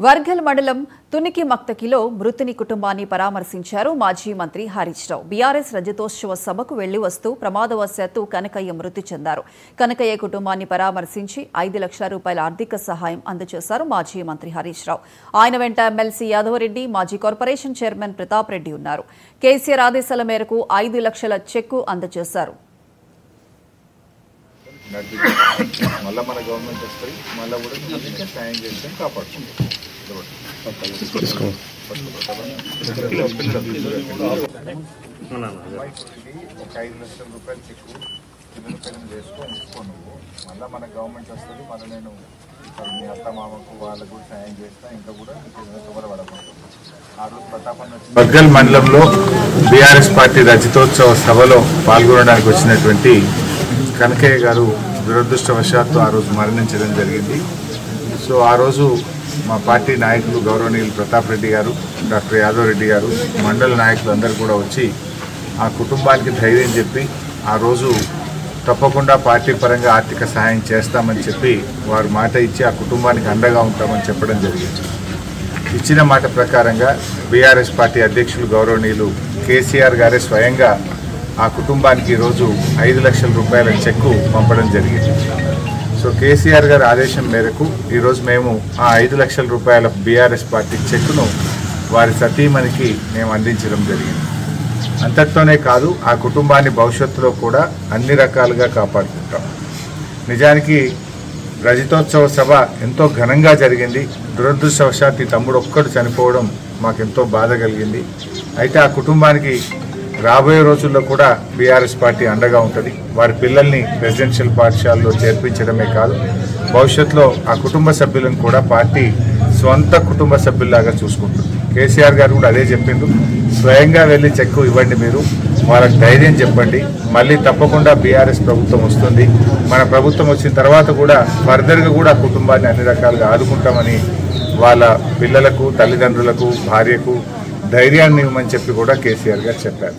వర్గల్ మండలం తునికి మక్తకిలో మృతుని కుటుంబాన్ని పరామర్శించారు మాజీ మంత్రి హరీష్ రావు. బీఆర్ఎస్ రజతోత్సవ సభకు వెళ్లి వస్తూ ప్రమాదవశాత్తు కనకయ్య మృతి చెందారు. కనకయ్య కుటుంబాన్ని పరామర్శించి 5 లక్షల రూపాయల ఆర్థిక సహాయం అందజేశారు మాజీ మంత్రి హరీష్ రావు. ఆయన వెంట ఎమ్మెల్సీ యాదవరెడ్డి, మాజీ కార్పొరేషన్ చైర్మన్ ప్రతాప్ రెడ్డి ఉన్నారు. కేసీఆర్ ఆదేశాల మేరకు 5 లక్షల చెక్కు అందజేశారు. మళ్ళీ మన గవర్నమెంట్ వస్తాయి, మళ్ళీ కూడా సాయం చేస్తాం, కాపాడుకుంటాం. ఒక 5 లక్షల రూపాయలు చెక్కు పిల్లల పైన చేసుకొని నువ్వు మళ్ళీ మన గవర్నమెంట్ వస్తుంది, మళ్ళీ నేను మీ అత్త మామకు వాళ్ళకు కూడా సాయం చేస్తా, ఇంకా కూడా పడకూడదు. ఆ రోజు వర్గల్ మండలంలో బీఆర్ఎస్ పార్టీ రజతోత్సవ సభలో పాల్గొనడానికి వచ్చినటువంటి కనకయ్య గారు దురదృష్టవశాత్తు ఆ రోజు మరణించడం జరిగింది. సో ఆ రోజు మా పార్టీ నాయకులు గౌరవనీయులు ప్రతాప్ రెడ్డి గారు, డాక్టర్ యాదవ్ రెడ్డి గారు, మండల నాయకులు అందరూ కూడా వచ్చి ఆ కుటుంబానికి ధైర్యం చెప్పి ఆ రోజు తప్పకుండా పార్టీ పరంగా ఆర్థిక సహాయం చేస్తామని చెప్పి వారు మాట ఇచ్చి ఆ కుటుంబానికి అండగా ఉంటామని చెప్పడం జరిగింది. ఇచ్చిన మాట ప్రకారంగా బీఆర్ఎస్ పార్టీ అధ్యక్షులు గౌరవనీయులు కేసీఆర్ గారే స్వయంగా ఆ కుటుంబానికి ఈరోజు 5 లక్షల రూపాయల చెక్కు పంపడం జరిగింది. సో కేసీఆర్ గారి ఆదేశం మేరకు ఈరోజు మేము ఆ 5 లక్షల రూపాయల బీఆర్ఎస్ పార్టీ చెక్కును వారి సతీమణికి మేము అందించడం జరిగింది. అంతటితోనే కాదు, ఆ కుటుంబాన్ని భవిష్యత్తులో కూడా అన్ని రకాలుగా కాపాడుకుంటాం. నిజానికి రజతోత్సవ సభ ఎంతో ఘనంగా జరిగింది. దురదృష్టవశాత్తు తమ్ముడు ఒక్కడు చనిపోవడం మాకెంతో బాధ కలిగింది. అయితే ఆ కుటుంబానికి రాబోయే రోజుల్లో కూడా బీఆర్ఎస్ పార్టీ అండగా ఉంటుంది. వారి పిల్లల్ని రెసిడెన్షియల్ పాఠశాలలో చేర్పించడమే కాదు, భవిష్యత్తులో ఆ కుటుంబ సభ్యులను కూడా పార్టీ సొంత కుటుంబ సభ్యుల్లాగా చూసుకుంటుంది. కేసీఆర్ గారు కూడా అదే చెప్పిండు, స్వయంగా వెళ్ళి చెక్కు ఇవ్వండి, మీరు వాళ్ళకి ధైర్యం చెప్పండి, మళ్ళీ తప్పకుండా బీఆర్ఎస్ ప్రభుత్వం వస్తుంది, మన ప్రభుత్వం వచ్చిన తర్వాత కూడా ఫర్దర్గా కూడా కుటుంబాన్ని అన్ని రకాలుగా ఆదుకుంటామని వాళ్ళ పిల్లలకు, తల్లిదండ్రులకు, భార్యకు ధైర్యాన్ని ఇవ్వమని చెప్పి కూడా కేసీఆర్ గారు చెప్పారు.